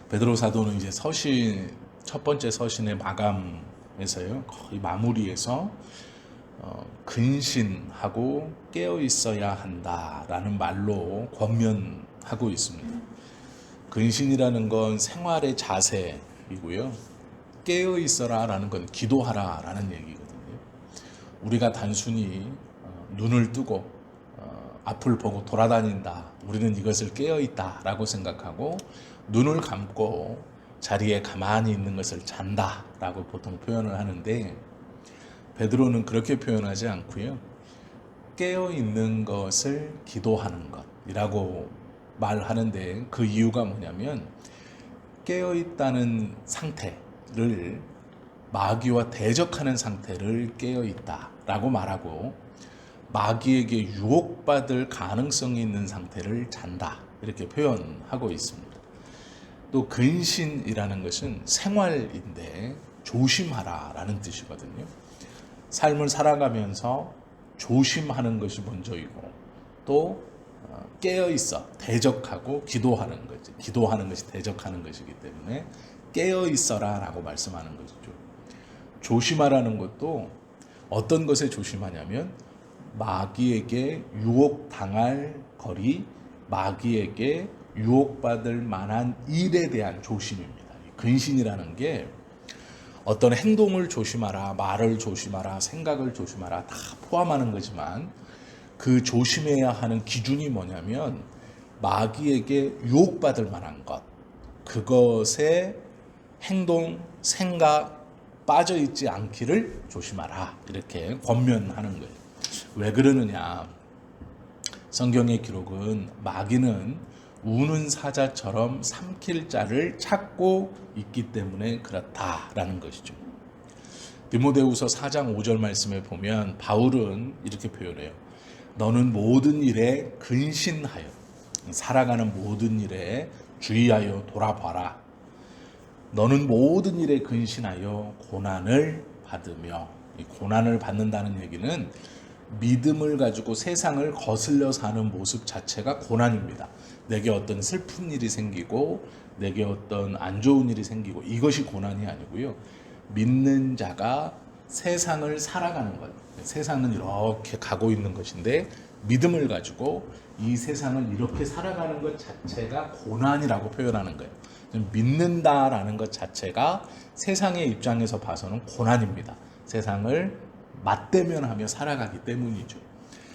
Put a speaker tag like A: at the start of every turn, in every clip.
A: 베드로 사도는 이제 서신 첫 번째 서신의 마감에서요, 거의 마무리에서 근신하고 깨어 있어야 한다라는 말로 권면하고 있습니다. 근신이라는 건 생활의 자세이고요, 깨어 있어라라는 건 기도하라라는 얘기거든요. 우리가 단순히 눈을 뜨고 앞을 보고 돌아다닌다, 우리는 이것을 깨어 있다라고 생각하고 눈을 감고 자리에 가만히 있는 것을 잔다라고 보통 표현을 하는데, 베드로는 그렇게 표현하지 않고요, 깨어 있는 것을 기도하는 것이라고 말하는데, 그 이유가 뭐냐면 깨어 있다는 상태를 마귀와 대적하는 상태를 깨어 있다라고 말하고, 마귀에게 유혹받을 가능성이 있는 상태를 잔다, 이렇게 표현하고 있습니다. 또 근신이라는 것은 생활인데 조심하라라는 뜻이거든요. 삶을 살아가면서 조심하는 것이 먼저이고, 또 깨어 있어 대적하고 기도하는 거지. 기도하는 것이 대적하는 것이기 때문에 깨어 있어라라고 말씀하는 것이죠. 조심하라는 것도 어떤 것에 조심하냐면 마귀에게 유혹당할 거리, 마귀에게 유혹받을 만한 일에 대한 조심입니다. 근신이라는 게 어떤 행동을 조심하라, 말을 조심하라, 생각을 조심하라 다 포함하는 거지만, 그 조심해야 하는 기준이 뭐냐면 마귀에게 유혹받을 만한 것, 그것에 행동, 생각 빠져있지 않기를 조심하라, 이렇게 권면하는 거예요. 왜 그러느냐, 성경의 기록은 마귀는 우는 사자처럼 삼킬 자를 찾고 있기 때문에 그렇다라는 것이죠. 디모데후서 4장 5절 말씀에 보면 바울은 이렇게 표현해요. 너는 모든 일에 근신하여, 살아가는 모든 일에 주의하여 돌아봐라. 너는 모든 일에 근신하여 고난을 받으며, 이 고난을 받는다는 얘기는 믿음을 가지고 세상을 거슬려 사는 모습 자체가 고난입니다. 내게 어떤 슬픈 일이 생기고, 내게 어떤 안 좋은 일이 생기고, 이것이 고난이 아니고요, 믿는 자가 세상을 살아가는 것, 세상은 이렇게 가고 있는 것인데 믿음을 가지고 이 세상을 이렇게 살아가는 것 자체가 고난이라고 표현하는 거예요. 믿는다라는 것 자체가 세상의 입장에서 봐서는 고난입니다. 세상을 맞대면하며 살아가기 때문이죠.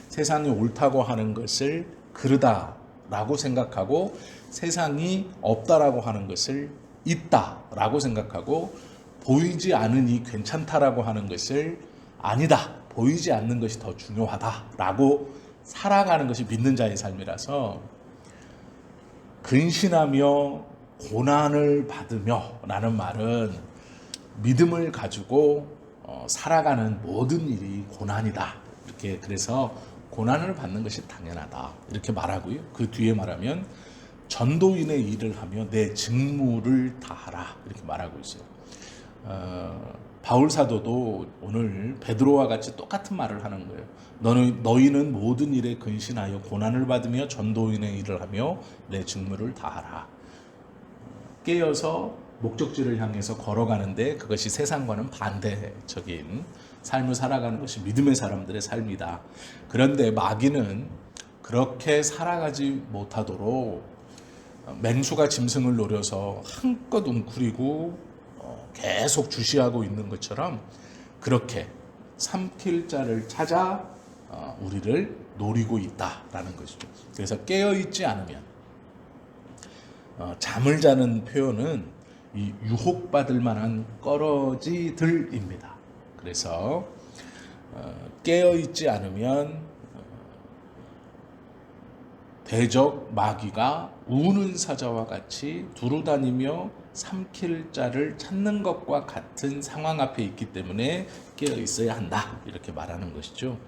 A: 세상이 옳다고 하는 것을 그르다라고 생각하고, 세상이 없다라고 하는 것을 있다라고 생각하고, 보이지 않으니 괜찮다라고 하는 것을 아니다, 보이지 않는 것이 더 중요하다라고 살아가는 것이 믿는 자의 삶이라서, 근신하며 고난을 받으며 라는 말은 믿음을 가지고 살아가는 모든 일이 고난이다, 이렇게, 그래서 고난을 받는 것이 당연하다, 이렇게 말하고요. 그 뒤에 말하면 전도인의 일을 하며 내 직무를 다하라, 이렇게 말하고 있어요. 바울 사도도 오늘 베드로와 같이 똑같은 말을 하는 거예요. 너희는 모든 일에 근신하여 고난을 받으며 전도인의 일을 하며 내 직무를 다하라. 깨어서 목적지를 향해서 걸어가는데, 그것이 세상과는 반대적인 삶을 살아가는 것이 믿음의 사람들의 삶이다. 그런데 마귀는 그렇게 살아가지 못하도록 맹수가 짐승을 노려서 한껏 웅크리고 계속 주시하고 있는 것처럼, 그렇게 삼킬 자를 찾아 우리를 노리고 있다라는 것이죠. 그래서 깨어있지 않으면, 잠을 자는 표현은 이 유혹받을 만한 꺼러지들입니다. 그래서 깨어있지 않으면 대적 마귀가 우는 사자와 같이 두루다니며 삼킬 자를 찾는 것과 같은 상황 앞에 있기 때문에 깨어 있어야 한다, 이렇게 말하는 것이죠.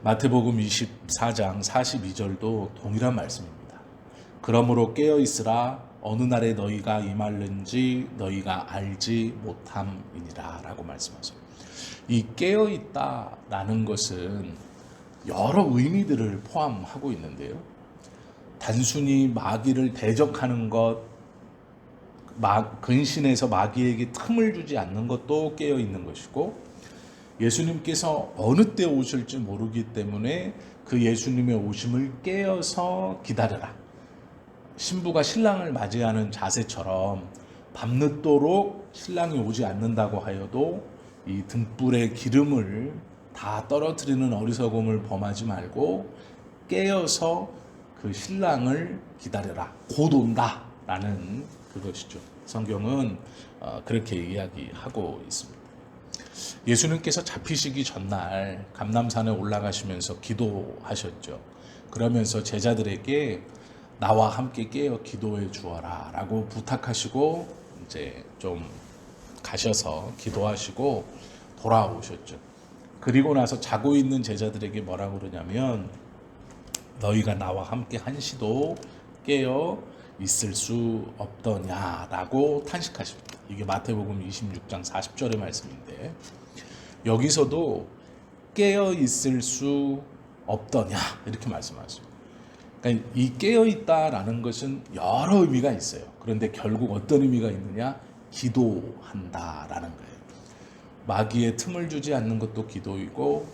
A: 마태복음 24장 42절도 동일한 말씀입니다. 그러므로 깨어 있으라, 어느 날에 너희가 임할는지 너희가 알지 못함이니라 라고 말씀하세요. 이 깨어 있다라는 것은 여러 의미들을 포함하고 있는데요, 단순히 마귀를 대적하는 것, 근신에서 마귀에게 틈을 주지 않는 것도 깨어 있는 것이고, 예수님께서 어느 때 오실지 모르기 때문에 그 예수님의 오심을 깨어서 기다려라. 신부가 신랑을 맞이하는 자세처럼 밤늦도록 신랑이 오지 않는다고 하여도 이 등불의 기름을 다 떨어뜨리는 어리석음을 범하지 말고 깨어서 그 신랑을 기다려라. 곧 온다 라는 그것이죠. 성경은 그렇게 이야기하고 있습니다. 예수님께서 잡히시기 전날 감람산에 올라가시면서 기도하셨죠. 그러면서 제자들에게 나와 함께 깨어 기도해 주어라 라고 부탁하시고 이제 좀 가셔서 기도하시고 돌아오셨죠. 그리고 나서 자고 있는 제자들에게 뭐라고 그러냐면 너희가 나와 함께 한시도 깨어 있을 수 없더냐라고 탄식하십니다. 이게 마태복음 26장 40절의 말씀인데, 여기서도 깨어 있을 수 없더냐 이렇게 말씀하십니다. 그러니까 이 깨어 있다라는 것은 여러 의미가 있어요. 그런데 결국 어떤 의미가 있느냐? 기도한다라는 거예요. 마귀의 틈을 주지 않는 것도 기도이고,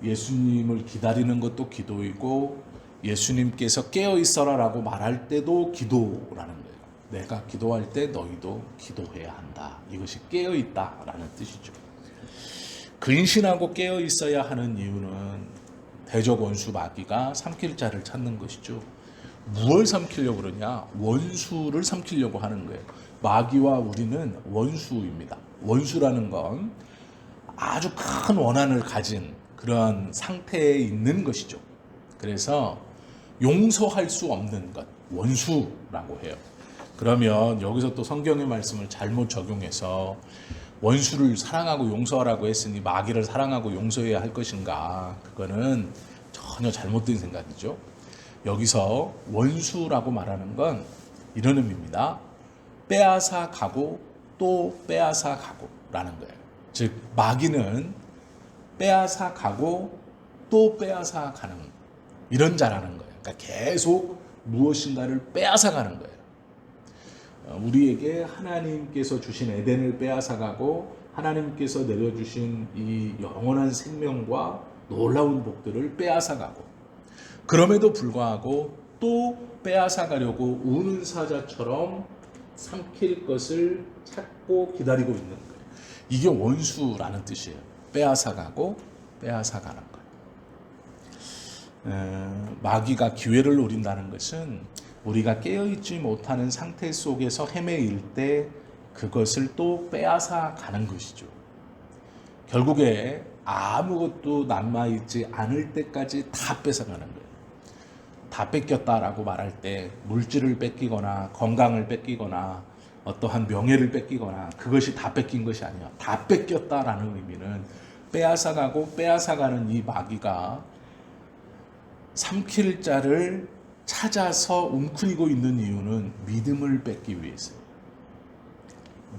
A: 예수님을 기다리는 것도 기도이고, 예수님께서 깨어 있어라라고 말할 때도 기도라는 거예요. 내가 기도할 때 너희도 기도해야 한다. 이것이 깨어 있다라는 뜻이죠. 근신하고 깨어 있어야 하는 이유는 대적 원수 마귀가 삼킬 자를 찾는 것이죠. 무엇을 삼키려고 그러냐? 원수를 삼키려고 하는 거예요. 마귀와 우리는 원수입니다. 원수라는 건 아주 큰 원한을 가진 그런 상태에 있는 것이죠. 그래서 용서할 수 없는 것, 원수라고 해요. 그러면 여기서 또 성경의 말씀을 잘못 적용해서 원수를 사랑하고 용서하라고 했으니 마귀를 사랑하고 용서해야 할 것인가? 그거는 전혀 잘못된 생각이죠. 여기서 원수라고 말하는 건 이런 의미입니다. 빼앗아 가고 또 빼앗아 가고라는 거예요. 즉 마귀는 빼앗아 가고 또 빼앗아 가는 이런 자라는 거예요. 그러니까 계속 무엇인가를 빼앗아 가는 거예요. 우리에게 하나님께서 주신 에덴을 빼앗아 가고 하나님께서 내려주신 이 영원한 생명과 놀라운 복들을 빼앗아 가고, 그럼에도 불구하고 또 빼앗아 가려고 우는 사자처럼 삼킬 것을 찾고 기다리고 있는 거예요. 이게 원수라는 뜻이에요. 빼앗아 가고 빼앗아 가는 거예요. 마귀가 기회를 노린다는 것은 우리가 깨어있지 못하는 상태 속에서 헤매일 때 그것을 또 빼앗아 가는 것이죠. 결국에 아무것도 남아있지 않을 때까지 다 뺏어가는 거예요. 다 뺏겼다라고 말할 때 물질을 뺏기거나 건강을 뺏기거나 어떠한 명예를 뺏기거나 그것이 다 뺏긴 것이 아니야. 다 뺏겼다라는 의미는 빼앗아가고 빼앗아가는 이 마귀가 삼킬 자를 찾아서 웅크리고 있는 이유는 믿음을 뺏기 위해서예요.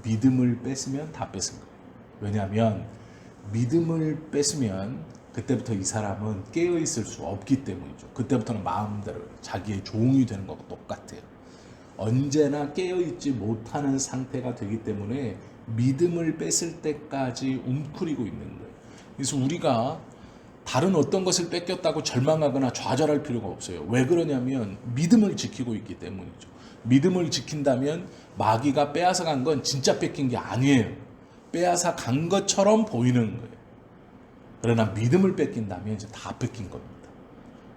A: 믿음을 뺏으면 다 뺏은 거예요. 왜냐하면 믿음을 뺏으면 그때부터 이 사람은 깨어있을 수 없기 때문이죠. 그때부터는 마음대로 자기의 종이 되는 것과 똑같아요. 언제나 깨어있지 못하는 상태가 되기 때문에 믿음을 뺏을 때까지 웅크리고 있는 거예요. 그래서 우리가 다른 어떤 것을 뺏겼다고 절망하거나 좌절할 필요가 없어요. 왜 그러냐면 믿음을 지키고 있기 때문이죠. 믿음을 지킨다면 마귀가 빼앗아 간 건 진짜 뺏긴 게 아니에요. 빼앗아 간 것처럼 보이는 거예요. 그러나 믿음을 뺏긴다면 이제 다 뺏긴 겁니다.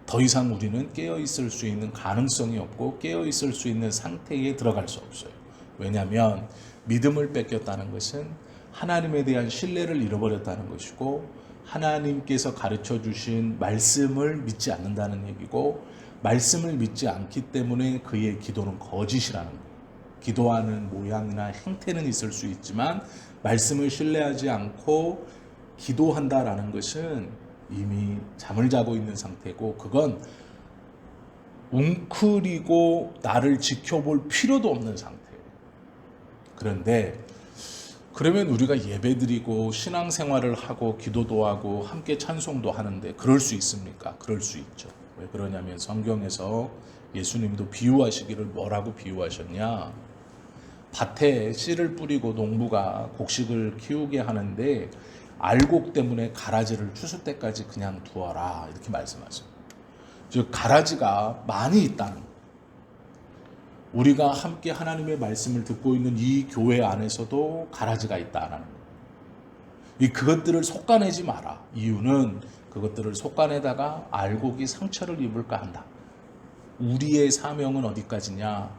A: 더 이상 우리는 깨어있을 수 있는 가능성이 없고 깨어있을 수 있는 상태에 들어갈 수 없어요. 왜냐하면 믿음을 뺏겼다는 것은 하나님에 대한 신뢰를 잃어버렸다는 것이고, 하나님께서 가르쳐 주신 말씀을 믿지 않는다는 얘기고, 말씀을 믿지 않기 때문에 그의 기도는 거짓이라는 거예요. 기도하는 모양이나 형태는 있을 수 있지만 말씀을 신뢰하지 않고 기도한다라는 것은 이미 잠을 자고 있는 상태고, 그건 웅크리고 나를 지켜볼 필요도 없는 상태예요. 그런데 그러면 우리가 예배드리고 신앙생활을 하고 기도도 하고 함께 찬송도 하는데 그럴 수 있습니까? 그럴 수 있죠. 왜 그러냐면 성경에서 예수님도 비유하시기를 뭐라고 비유하셨냐? 밭에 씨를 뿌리고 농부가 곡식을 키우게 하는데 알곡 때문에 가라지를 추수 때까지 그냥 두어라 이렇게 말씀하세요. 즉 가라지가 많이 있다는 거예요. 우리가 함께 하나님의 말씀을 듣고 있는 이 교회 안에서도 가라지가 있다는 거예요. 그것들을 솎아내지 마라. 이유는 그것들을 솎아내다가 알곡이 상처를 입을까 한다. 우리의 사명은 어디까지냐?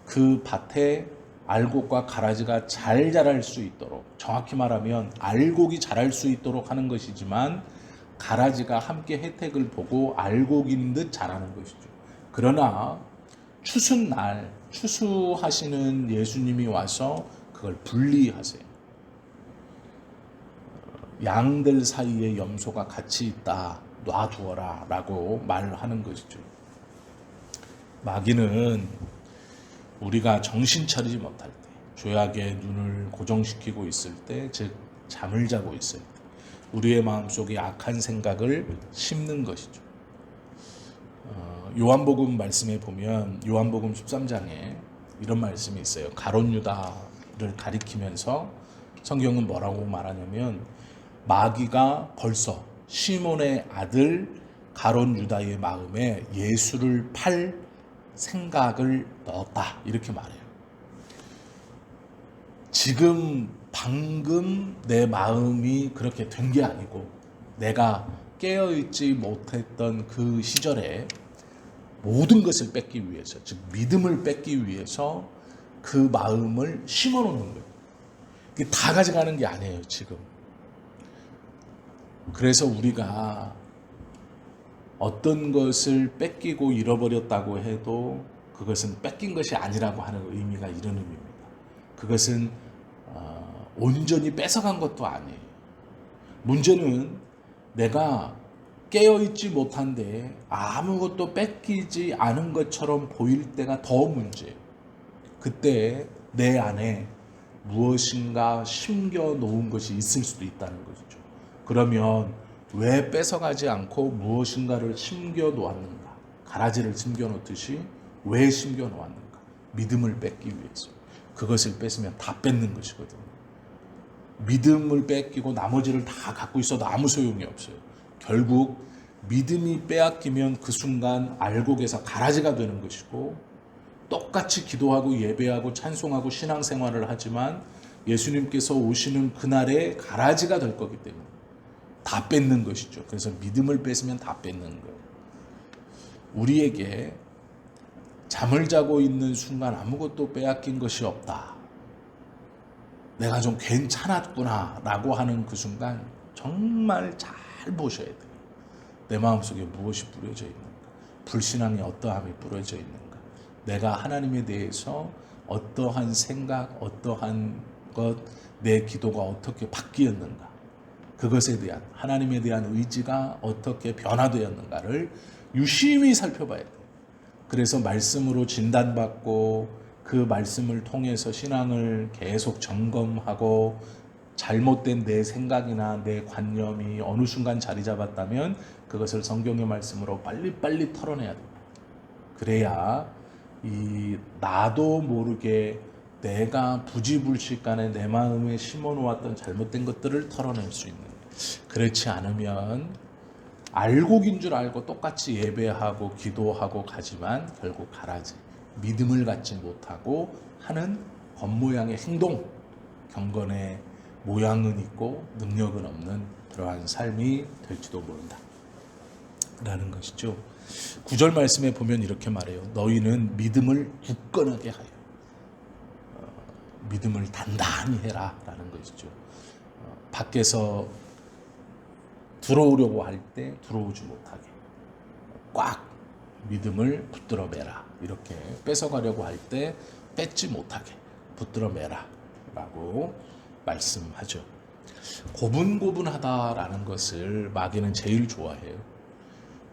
A: 그 밭에 알곡과 가라지가 잘 자랄 수 있도록, 정확히 말하면 알곡이 자랄 수 있도록 하는 것이지만 가라지가 함께 혜택을 보고 알곡인 듯 자라는 것이죠. 그러나 추수날, 추수하시는 예수님이 와서 그걸 분리하세요. 양들 사이에 염소가 같이 있다, 놔두어라 라고 말하는 것이죠. 마귀는 우리가 정신 차리지 못할 때, 죄악의 눈을 고정시키고 있을 때, 즉 잠을 자고 있을 때 우리의 마음속에 악한 생각을 심는 것이죠. 요한복음 말씀에 보면 요한복음 13장에 이런 말씀이 있어요. 가룟 유다를 가리키면서 성경은 뭐라고 말하냐면 마귀가 벌써 시몬의 아들 가룟 유다의 마음에 예수를 팔 생각을 넣었다 이렇게 말해요. 지금 방금 내 마음이 그렇게 된 게 아니고 내가 깨어있지 못했던 그 시절에 모든 것을 뺏기 위해서, 즉 믿음을 뺏기 위해서 그 마음을 심어놓는 거예요. 이게 다 가져가는 게 아니에요 지금. 그래서 우리가 어떤 것을 뺏기고 잃어버렸다고 해도 그것은 뺏긴 것이 아니라고 하는 의미가 이런 의미입니다. 그것은 온전히 뺏어간 것도 아니에요. 문제는 내가 깨어있지 못한데 아무것도 뺏기지 않은 것처럼 보일 때가 더 문제예요. 그때 내 안에 무엇인가 심겨놓은 것이 있을 수도 있다는 것이죠. 그러면 왜 뺏어가지 않고 무엇인가를 심겨놓았는가? 가라지를 심겨놓듯이 왜 심겨놓았는가? 믿음을 뺏기 위해서. 그것을 뺏으면 다 뺏는 것이거든요. 믿음을 뺏기고 나머지를 다 갖고 있어도 아무 소용이 없어요. 결국 믿음이 빼앗기면 그 순간 알곡에서 가라지가 되는 것이고, 똑같이 기도하고 예배하고 찬송하고 신앙생활을 하지만 예수님께서 오시는 그날에 가라지가 될 거기 때문에 다 뺏는 것이죠. 그래서 믿음을 뺏으면 다 뺏는 거예요. 우리에게 잠을 자고 있는 순간 아무것도 빼앗긴 것이 없다, 내가 좀 괜찮았구나 라고 하는 그 순간 정말 잘 보셔야 돼요. 내 마음속에 무엇이 뿌려져 있는가? 불신앙이 어떠함이 뿌려져 있는가? 내가 하나님에 대해서 어떠한 생각, 어떠한 것, 내 기도가 어떻게 바뀌었는가? 그것에 대한, 하나님에 대한 의지가 어떻게 변화되었는가를 유심히 살펴봐야 돼요. 그래서 말씀으로 진단받고 그 말씀을 통해서 신앙을 계속 점검하고 잘못된 내 생각이나 내 관념이 어느 순간 자리 잡았다면 그것을 성경의 말씀으로 빨리빨리 털어내야 됩니다. 그래야 이 나도 모르게 내가 부지불식간에 내 마음에 심어놓았던 잘못된 것들을 털어낼 수 있는, 그렇지 않으면 알곡인 줄 알고 똑같이 예배하고 기도하고 가지만 결국 가라지, 믿음을 갖지 못하고 하는 겉모양의 행동, 경건의 모양은 있고 능력은 없는 그러한 삶이 될지도 모른다 라는 것이죠. 9절 말씀에 보면 이렇게 말해요. 너희는 믿음을 굳건하게 하여, 믿음을 단단히 해라 라는 것이죠. 밖에서 들어오려고 할 때 들어오지 못하게 꽉 믿음을 붙들어 매라, 이렇게 뺏어가려고 할 때 뺏지 못하게 붙들어 매라 라고 말씀하죠. 고분고분하다라는 것을 마귀는 제일 좋아해요.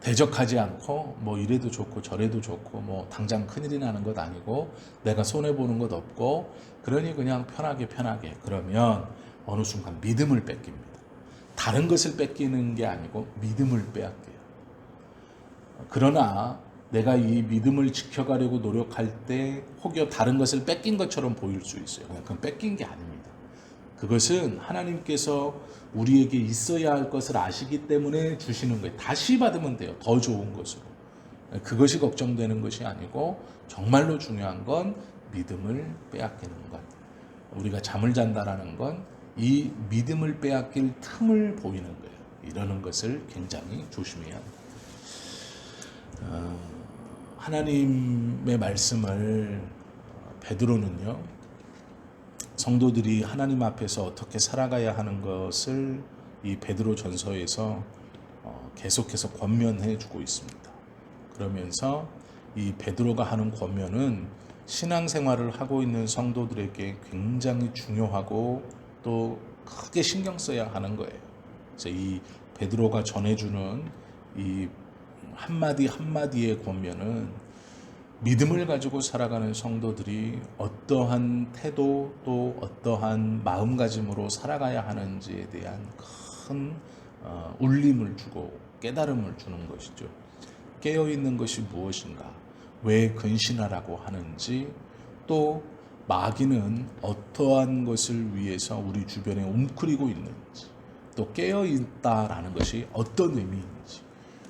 A: 대적하지 않고 뭐 이래도 좋고 저래도 좋고 뭐 당장 큰일이 나는 것 아니고 내가 손해보는 것 없고 그러니 그냥 편하게 그러면 어느 순간 믿음을 뺏깁니다. 다른 것을 뺏기는 게 아니고 믿음을 빼앗겨요. 그러나 내가 이 믿음을 지켜가려고 노력할 때 혹여 다른 것을 뺏긴 것처럼 보일 수 있어요. 그건 뺏긴 게 아닙니다. 그것은 하나님께서 우리에게 있어야 할 것을 아시기 때문에 주시는 거예요. 다시 받으면 돼요. 더 좋은 것으로. 그것이 걱정되는 것이 아니고 정말로 중요한 건 믿음을 빼앗기는 것. 우리가 잠을 잔다라는 건 이 믿음을 빼앗길 틈을 보이는 거예요. 이러는 것을 굉장히 조심해야 합니다. 하나님의 말씀을 베드로는요, 성도들이 하나님 앞에서 어떻게 살아가야 하는 것을 이 베드로 전서에서 계속해서 권면해 주고 있습니다. 그러면서 이 베드로가 하는 권면은 신앙생활을 하고 있는 성도들에게 굉장히 중요하고 또 크게 신경 써야 하는 거예요. 그래서 이 베드로가 전해주는 이 한마디 한마디의 권면은 믿음을 가지고 살아가는 성도들이 어떠한 태도 또 어떠한 마음가짐으로 살아가야 하는지에 대한 큰 울림을 주고 깨달음을 주는 것이죠. 깨어있는 것이 무엇인가, 왜 근신하라고 하는지, 또 마귀는 어떠한 것을 위해서 우리 주변에 움크리고 있는지, 또 깨어있다라는 것이 어떤 의미인지,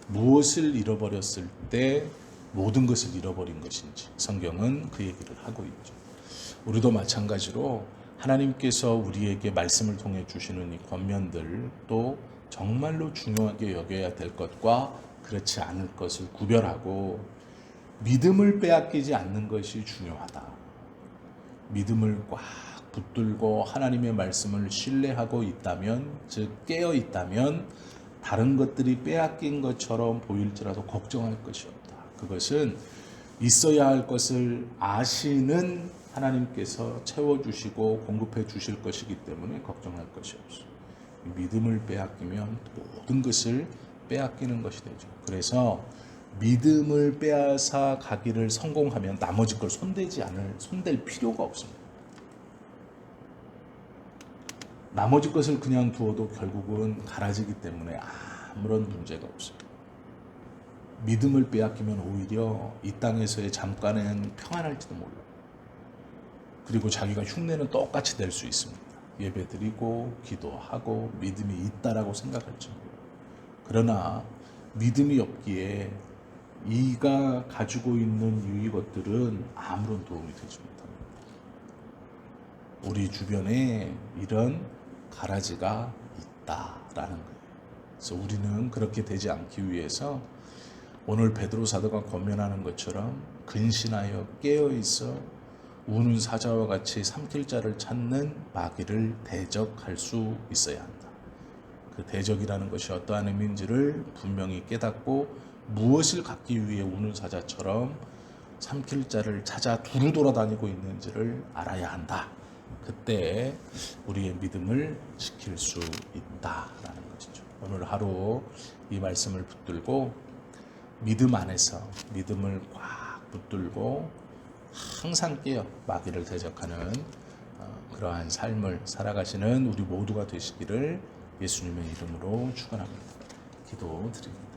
A: 무엇을 잃어버렸을 때 모든 것을 잃어버린 것인지 성경은 그 얘기를 하고 있죠. 우리도 마찬가지로 하나님께서 우리에게 말씀을 통해 주시는 이 권면들, 또 정말로 중요하게 여겨야 될 것과 그렇지 않을 것을 구별하고 믿음을 빼앗기지 않는 것이 중요하다. 믿음을 꽉 붙들고 하나님의 말씀을 신뢰하고 있다면, 즉 깨어 있다면 다른 것들이 빼앗긴 것처럼 보일지라도 걱정할 것이 없다. 그것은 있어야 할 것을 아시는 하나님께서 채워주시고 공급해 주실 것이기 때문에 걱정할 것이 없어. 믿음을 빼앗기면 모든 것을 빼앗기는 것이 되죠. 그래서 믿음을 빼앗아 가기를 성공하면 나머지 걸 손댈 필요가 없습니다. 나머지 것을 그냥 두어도 결국은 갈아지기 때문에 아무런 문제가 없어요. 믿음을 빼앗기면 오히려 이 땅에서의 잠깐은 평안할지도 몰라요. 그리고 자기가 흉내는 똑같이 낼 수 있습니다. 예배드리고 기도하고 믿음이 있다라고 생각할지 몰라요. 그러나 믿음이 없기에 이가 가지고 있는 유의 것들은 아무런 도움이 되지 못합니다. 우리 주변에 이런 가라지가 있다라는 거예요. 그래서 우리는 그렇게 되지 않기 위해서 오늘 베드로 사도가 권면하는 것처럼 근신하여 깨어있어 우는 사자와 같이 삼킬 자를 찾는 마귀를 대적할 수 있어야 한다. 그 대적이라는 것이 어떠한 의미인지를 분명히 깨닫고 무엇을 갖기 위해 우는 사자처럼 삼킬 자를 찾아 두루 돌아다니고 있는지를 알아야 한다. 그때 우리의 믿음을 지킬 수 있다라는 것이죠. 오늘 하루 이 말씀을 붙들고 믿음 안에서 믿음을 꽉 붙들고 항상 깨어 마귀를 대적하는 그러한 삶을 살아가시는 우리 모두가 되시기를 예수님의 이름으로 축원합니다. 기도드립니다.